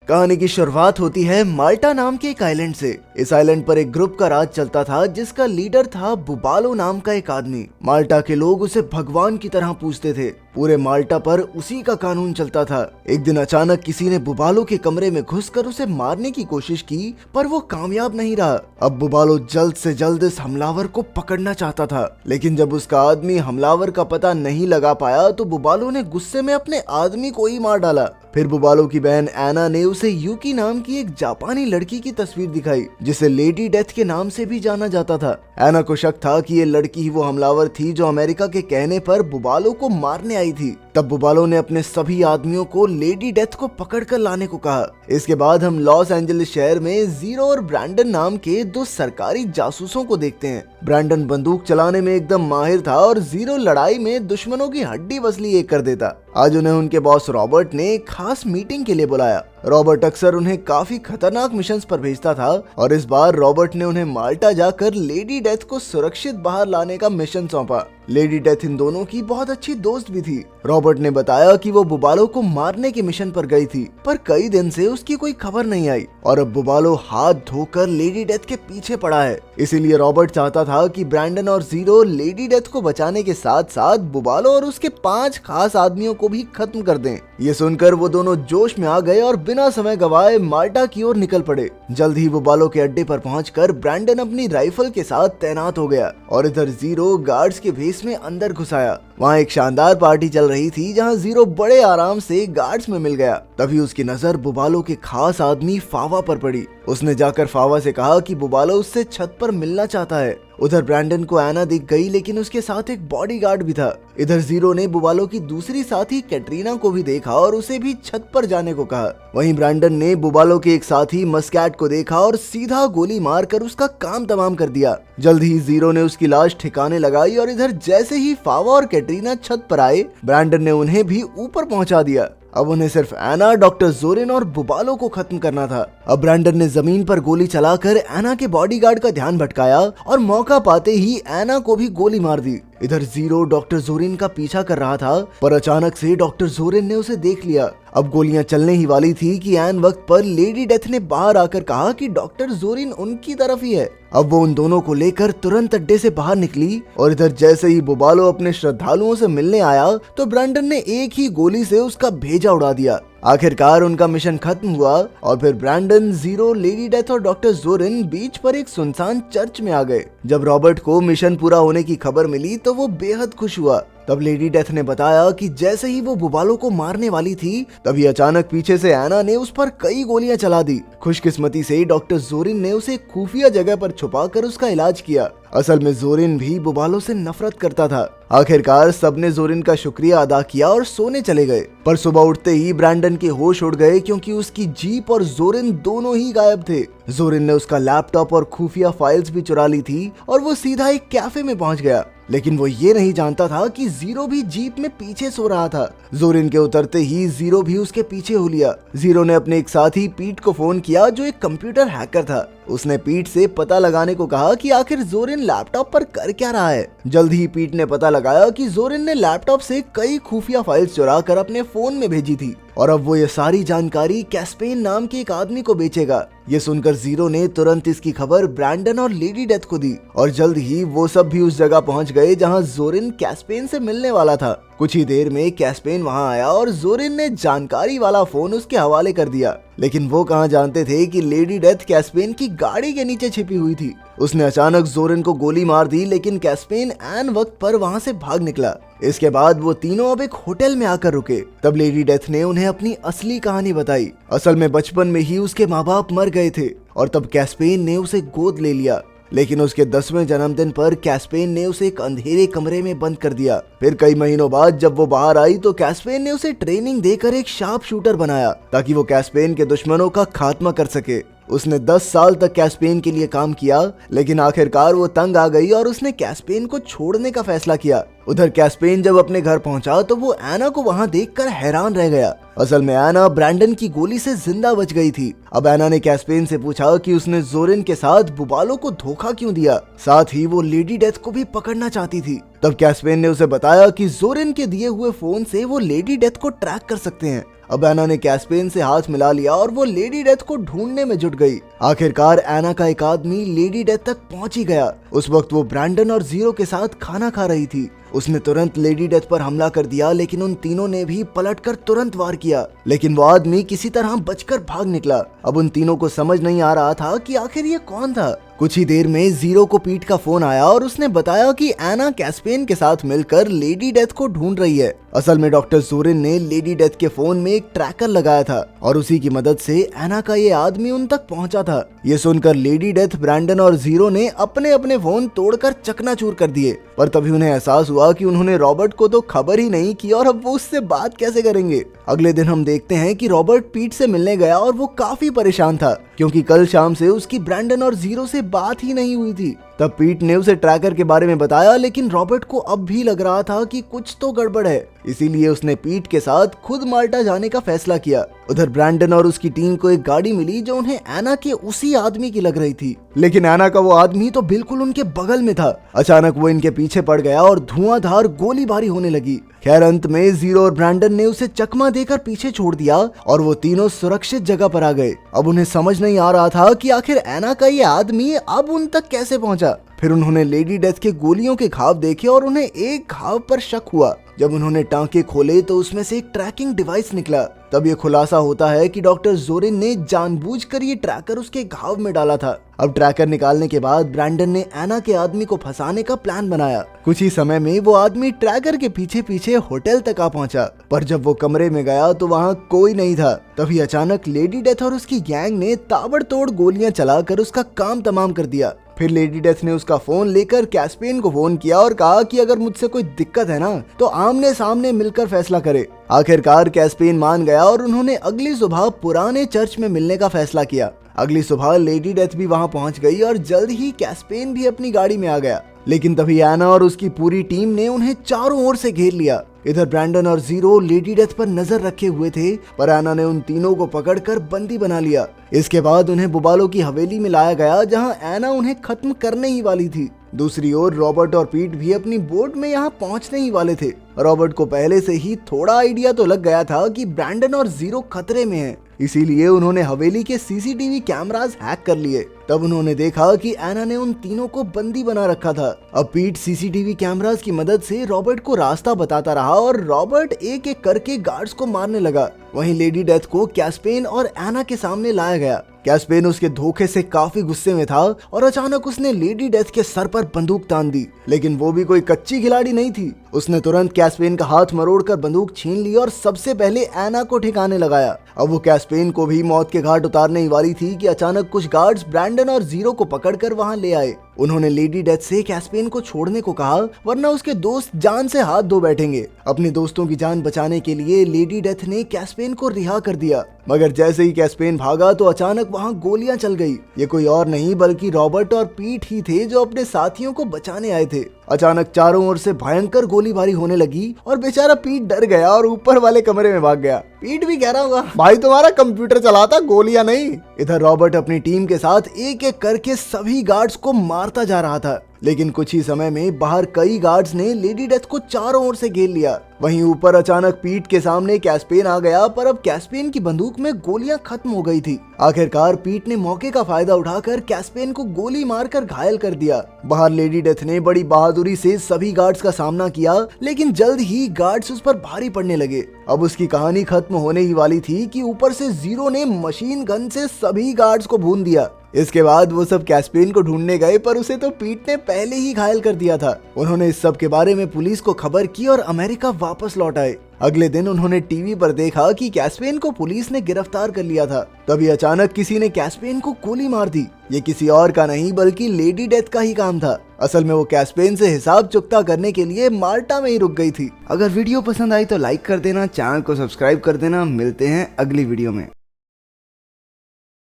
कहानी की शुरुआत होती है माल्टा नाम के एक आइलैंड से। इस आइलैंड पर एक ग्रुप का राज चलता था जिसका लीडर था बुबालो नाम का एक आदमी। माल्टा के लोग उसे भगवान की तरह पूजते थे। पूरे माल्टा पर उसी का कानून चलता था। एक दिन अचानक किसी ने बुबालो के कमरे में घुसकर उसे मारने की कोशिश की, पर वो कामयाब नहीं रहा। अब बुबालो जल्द से जल्द इस हमलावर को पकड़ना चाहता था, लेकिन जब उसका आदमी हमलावर का पता नहीं लगा पाया तो बुबालो ने गुस्से में अपने आदमी को ही मार डाला। फिर बुबालो की बहन एना ने उसे यूकी नाम की एक जापानी लड़की की तस्वीर दिखाई, जिसे लेडी डेथ के नाम से भी जाना जाता था। एना को शक था कि ये लड़की ही वो हमलावर थी जो अमेरिका के कहने पर बुबालो को मारने आई थी। तब बुबालो ने अपने सभी आदमियों को लेडी डेथ को पकड़कर लाने को कहा। इसके बाद हम लॉस एंजलिस शहर में जीरो और ब्रैंडन नाम के दो सरकारी जासूसों को देखते हैं। ब्रैंडन बंदूक चलाने में एकदम माहिर था और जीरो लड़ाई में दुश्मनों की हड्डी बसली एक कर देता। आज उन्हें उनके बॉस रॉबर्ट ने खास मीटिंग के लिए बुलाया। रॉबर्ट अक्सर उन्हें काफी खतरनाक मिशंस पर भेजता था और इस बार रॉबर्ट ने उन्हें माल्टा जाकर लेडी डेथ को सुरक्षित बाहर लाने का मिशन सौंपा। लेडी डेथ इन दोनों की बहुत अच्छी दोस्त भी थी। रॉबर्ट ने बताया कि वो बुबालो को मारने के मिशन पर गई थी, पर कई दिन से उसकी कोई खबर नहीं आई और अब बुबालो हाथ धोकर लेडी डेथ के पीछे पड़ा है। इसीलिए रॉबर्ट चाहता था कि ब्रैंडन और जीरो लेडी डेथ को बचाने के साथ साथ बुबालो और उसके 5 खास आदमियों को भी खत्म कर दें। ये सुनकर वो दोनों जोश में आ गए और बिना समय गवाए माल्टा की ओर निकल पड़े। जल्द ही बुबालो के अड्डे पर पहुंचकर ब्रैंडन अपनी राइफल के साथ तैनात हो गया और इधर जीरो गार्ड्स के भेस में अंदर घुस आया। वहाँ एक शानदार पार्टी चल रही थी जहाँ जीरो बड़े आराम से गार्ड्स में मिल गया। तभी उसकी नजर बुबालो के खास आदमी फावा पर पड़ी। उसने जाकर फावा से कहा कि बुबालो उससे छत पर मिलना चाहता है। उधर ब्रैंडन को एना दिख गई, लेकिन उसके साथ एक बॉडीगार्ड भी था। इधर जीरो ने बुबालो की दूसरी साथी कैटरीना को भी देखा और उसे भी छत पर जाने को कहा। वहीं ब्रैंडन ने बुबालो के एक साथी मस्कैट को देखा और सीधा गोली मारकर उसका काम तमाम कर दिया। जल्द ही जीरो ने उसकी लाश ठिकाने लगाई और इधर जैसे ही फावा और कैटरीना छत पर आए, ब्रैंडन ने उन्हें भी ऊपर पहुंचा दिया। अब उन्हें सिर्फ एना, डॉक्टर जोरिन और बुबालो को खत्म करना था। अब ब्रैंडन ने जमीन पर गोली चलाकर एना के बॉडीगार्ड का ध्यान भटकाया और मौका पाते ही एना को भी गोली मार दी। इधर जीरो डॉक्टर जोरिन का पीछा कर रहा था, पर अचानक से डॉक्टर जोरिन ने उसे देख लिया। अब गोलियां चलने ही वाली थी कि ऐन वक्त पर लेडी डेथ ने बाहर आकर कहा कि डॉक्टर जोरिन उनकी तरफ ही है। अब वो उन दोनों को लेकर तुरंत अड्डे से बाहर निकली और इधर जैसे ही बुबालो अपने श्रद्धालुओं से मिलने आया तो ब्रैंडन ने एक ही गोली से उसका भेजा उड़ा दिया। आखिरकार उनका मिशन खत्म हुआ और फिर ब्रैंडन, जीरो, लेडी डेथ और डॉक्टर जोरिन बीच पर एक सुनसान चर्च में आ गए। जब रॉबर्ट को मिशन पूरा होने की खबर मिली तो वो बेहद खुश हुआ। तब लेडी डेथ ने बताया कि जैसे ही वो बुबालो को मारने वाली थी तभी अचानक पीछे से एना ने उस पर कई गोलियां चला दी। खुशकिस्मती से डॉक्टर जोरिन ने उसे खुफिया जगह पर छुपाकर उसका इलाज किया। असल में जोरिन भी बुबालो से नफरत करता था। आखिरकार सबने जोरिन का शुक्रिया अदा किया और सोने चले गए, पर सुबह उठते ही ब्रैंडन के होश उड़ गए क्योंकि उसकी जीप और जोरिन दोनों ही गायब थे। जोरिन ने उसका लैपटॉप और खुफिया फाइल्स भी चुरा ली थी और वो सीधा एक कैफे में पहुंच गया, लेकिन वो ये नहीं जानता था कि जीरो भी जीप में पीछे सो रहा था। जोरिन के उतरते ही जीरो भी उसके पीछे हो लिया। जीरो ने अपने एक साथी पीट को फोन किया जो एक कंप्यूटर हैकर था। उसने पीट से पता लगाने को कहा कि आखिर जोरिन लैपटॉप पर कर क्या रहा है। जल्द ही पीट ने पता लगाया कि जोरिन ने लैपटॉप से कई खुफिया फाइल्स चुरा कर अपने फोन में भेजी थी और अब वो ये सारी जानकारी कैस्पेन नाम के एक आदमी को बेचेगा। ये सुनकर जीरो ने तुरंत इसकी खबर ब्रैंडन और लेडी डेथ को दी और जल्द ही वो सब भी उस जगह पहुंच गए जहां जोरिन कैस्पेन से मिलने वाला था। कुछ ही देर में कैस्पेन वहां आया और जोरिन ने जानकारी वाला फोन उसके हवाले कर दिया, लेकिन वो कहां जानते थे कि लेडी डेथ कैस्पेन की गाड़ी के नीचे छिपी हुई थी। उसने अचानक जोरिन को गोली मार दी, लेकिन कैस्पेन ऐन वक्त पर वहां से भाग निकला। इसके बाद वो तीनों अब एक होटल में आकर रुके। तब लेडी डेथ ने उन्हें अपनी असली कहानी बताई। असल में बचपन में ही उसके माँ बाप मर गए थे और तब कैस्पेन ने उसे गोद ले लिया, लेकिन उसके 10वें जन्मदिन पर कैस्पेन ने उसे एक अंधेरे कमरे में बंद कर दिया। फिर कई महीनों बाद जब वो बाहर आई तो कैस्पेन ने उसे ट्रेनिंग देकर एक शार्प शूटर बनाया ताकि वो कैस्पेन के दुश्मनों का खात्मा कर सके। उसने 10 साल तक कैस्पेन के लिए काम किया, लेकिन आखिरकार वो तंग आ गई और उसने कैस्पेन को छोड़ने का फैसला किया। उधर कैस्पेन जब अपने घर पहुंचा तो वो एना को वहां देखकर हैरान रह गया। असल में एना ब्रैंडन की गोली से जिंदा बच गई थी। अब एना ने कैस्पेन से पूछा कि उसने जोरिन के साथ बुबालो को धोखा क्यों दिया, साथ ही वो लेडी डेथ को भी पकड़ना चाहती थी। तब कैस्पेन ने उसे बताया कि जोरिन के दिए हुए फोन से वो लेडी डेथ को ट्रैक कर सकते हैं। अब एना ने कैस्पेन से हाथ मिला लिया और वो लेडी डेथ को ढूंढने में जुट गई। आखिरकार एना का एक आदमी लेडी डेथ तक पहुंच ही गया। उस वक्त वो ब्रैंडन और जीरो के साथ खाना खा रही थी। उसने तुरंत लेडी डेथ पर हमला कर दिया, लेकिन उन तीनों ने भी पलटकर तुरंत वार किया, लेकिन वो आदमी किसी तरह बचकर भाग निकला। अब उन तीनों को समझ नहीं आ रहा था कि आखिर ये कौन था। कुछ ही देर में जीरो को पीट का फोन आया और उसने बताया कि एना कैस्पेन के साथ मिलकर लेडी डेथ को ढूंढ रही है। असल में डॉक्टर जोरिन ने लेडी डेथ के फोन में एक ट्रैकर लगाया था और उसी की मदद से एना का ये आदमी उन तक पहुंचा था। ये सुनकर लेडी डेथ, ब्रैंडन और जीरो ने अपने अपने फोन तोड़कर चकनाचूर कर दिए, पर तभी उन्हें एहसास हुआ कि उन्होंने रॉबर्ट को तो खबर ही नहीं की और अब वो उससे बात कैसे करेंगे। अगले दिन हम देखते हैं कि रॉबर्ट पीट से मिलने गया और वो काफी परेशान था, क्योंकि कल शाम से उसकी ब्रैंडन और जीरो से बात ही नहीं हुई थी। तब पीट ने उसे ट्रैकर के बारे में बताया, लेकिन रॉबर्ट को अब भी लग रहा था कि कुछ तो गड़बड़ है। इसीलिए उसने पीट के साथ खुद माल्टा जाने का फैसला किया। उधर ब्रैंडन और उसकी टीम को एक गाड़ी मिली जो उन्हें एना के उसी आदमी की लग रही थी, लेकिन एना का वो आदमी तो बिल्कुल उनके बगल में था। अचानक वो इनके पीछे पड़ गया और धुआंधार गोलीबारी होने लगी। खैर अंत में जीरो और ब्रैंडन ने उसे चकमा देकर पीछे छोड़ दिया और वो तीनों सुरक्षित जगह पर आ गए। अब उन्हें समझ नहीं आ रहा था कि आखिर एना का ये आदमी अब उन तक कैसे पहुंचा। फिर उन्होंने लेडी डेथ के गोलियों के घाव देखे और उन्हें एक घाव पर शक हुआ। जब उन्होंने टांके खोले तो उसमें से एक ट्रैकिंग डिवाइस निकला। तब ये खुलासा होता है कि डॉक्टर जोरिन ने जानबूझकर ये ट्रैकर उसके घाव में डाला था। अब ट्रैकर निकालने के बाद ब्रैंडन ने एना के आदमी को फंसाने का प्लान बनाया। कुछ ही समय में वो आदमी ट्रैकर के पीछे पीछे होटल तक आ पहुंचा, पर जब वो कमरे में गया तो वहाँ कोई नहीं था। तभी अचानक लेडी डेथ और उसकी गैंग ने ताबड़तोड़ गोलियां चलाकर उसका काम तमाम कर दिया। फिर लेडी डेथ ने उसका फोन लेकर कैस्पेन को फोन किया और कहा कि अगर मुझसे कोई दिक्कत है ना तो आमने सामने मिलकर फैसला करे। आखिरकार कैस्पेन मान गया और उन्होंने अगली सुबह पुराने चर्च में मिलने का फैसला किया। अगली सुबह लेडी डेथ भी वहां पहुंच गई और जल्द ही कैस्पेन भी अपनी गाड़ी में आ गया, लेकिन तभी एना और उसकी पूरी टीम ने उन्हें चारों ओर से घेर लिया। इधर ब्रैंडन और जीरो लेडी डेथ पर नजर रखे हुए थे, पर एना ने उन तीनों को पकड़कर बंदी बना लिया। इसके बाद उन्हें बुबालो की हवेली में लाया गया, जहां एना उन्हें खत्म करने ही वाली थी। दूसरी ओर रॉबर्ट और पीट भी अपनी बोट में यहाँ पहुंचने ही वाले थे। रॉबर्ट को पहले से ही थोड़ा आइडिया तो लग गया था कि ब्रैंडन और जीरो खतरे में हैं, इसीलिए उन्होंने हवेली के सीसीटीवी कैमरास हैक कर लिए। तब उन्होंने देखा कि एना ने उन तीनों को बंदी बना रखा था। अब पीट सीसीटीवी कैमरास की मदद से रॉबर्ट को रास्ता बताता रहा और रॉबर्ट एक एक करके गार्ड्स को मारने लगा। वहीं लेडी डेथ को कैस्पेन और एना के सामने लाया गया। कैस्पेन उसके धोखे से काफी गुस्से में था और अचानक उसने लेडी डेथ के सर पर बंदूक तान दी, लेकिन वो भी कोई कच्ची खिलाड़ी नहीं थी। उसने तुरंत कैस्पेन का हाथ मरोड़कर बंदूक छीन ली और सबसे पहले एना को ठिकाने लगाया। अब वो कैस्पेन को भी मौत के घाट उतारने ही वाली थी कि अचानक कुछ गार्ड्स ब्रैंडन और जीरो को पकड़कर वहां ले आए। उन्होंने लेडी डेथ से कैस्पेन को छोड़ने को कहा, वरना उसके दोस्त जान से हाथ धो बैठेंगे। अपने दोस्तों की जान बचाने के लिए लेडी डेथ ने कैस्पेन को रिहा कर दिया, मगर जैसे ही कैस्पेन भागा तो अचानक वहां गोलियां चल गई। ये कोई और नहीं बल्कि रॉबर्ट और पीट ही थे, जो अपने साथियों को बचाने आए थे। अचानक चारों ओर से भयंकर गोलीबारी होने लगी और बेचारा पीट डर गया और ऊपर वाले कमरे में भाग गया। पीट भी कह रहा होगा, भाई तुम्हारा कंप्यूटर चलाता, गोलियां नहीं। इधर रॉबर्ट अपनी टीम के साथ एक एक करके सभी गार्ड्स को मारता जा रहा था, लेकिन कुछ ही समय में बाहर कई गार्ड्स ने लेडी डेथ को चारों ओर से घेर लिया। वहीं ऊपर अचानक पीट के सामने कैस्पेन आ गया, पर अब कैस्पेन की बंदूक में गोलियां खत्म हो गई थी। आखिरकार पीट ने मौके का फायदा उठाकर कैस्पेन को गोली मारकर घायल कर दिया। बाहर लेडी डेथ ने बड़ी बहादुरी से सभी गार्ड्स का सामना किया, लेकिन जल्द ही गार्ड्स उस पर भारी पड़ने लगे। अब उसकी कहानी खत्म होने ही वाली थी कि ऊपर से जीरो ने मशीन गन से सभी गार्ड्स को भून दिया। इसके बाद वो सब कैस्पेन को ढूंढने गए, पर उसे तो पीट ने पहले ही घायल कर दिया था। उन्होंने इस सब के बारे में पुलिस को खबर की और अमेरिका वापस लौट आए। अगले दिन उन्होंने टीवी पर देखा कि कैस्पेन को पुलिस ने गिरफ्तार कर लिया था। तभी अचानक किसी ने कैस्पेन को गोली मार दी। ये किसी और का नहीं बल्कि लेडी डेथ का ही काम था। असल में वो कैस्पेन से हिसाब चुकता करने के लिए माल्टा में ही रुक गई थी। अगर वीडियो पसंद आई तो लाइक कर देना, चैनल को सब्सक्राइब कर देना। मिलते हैं अगली वीडियो में।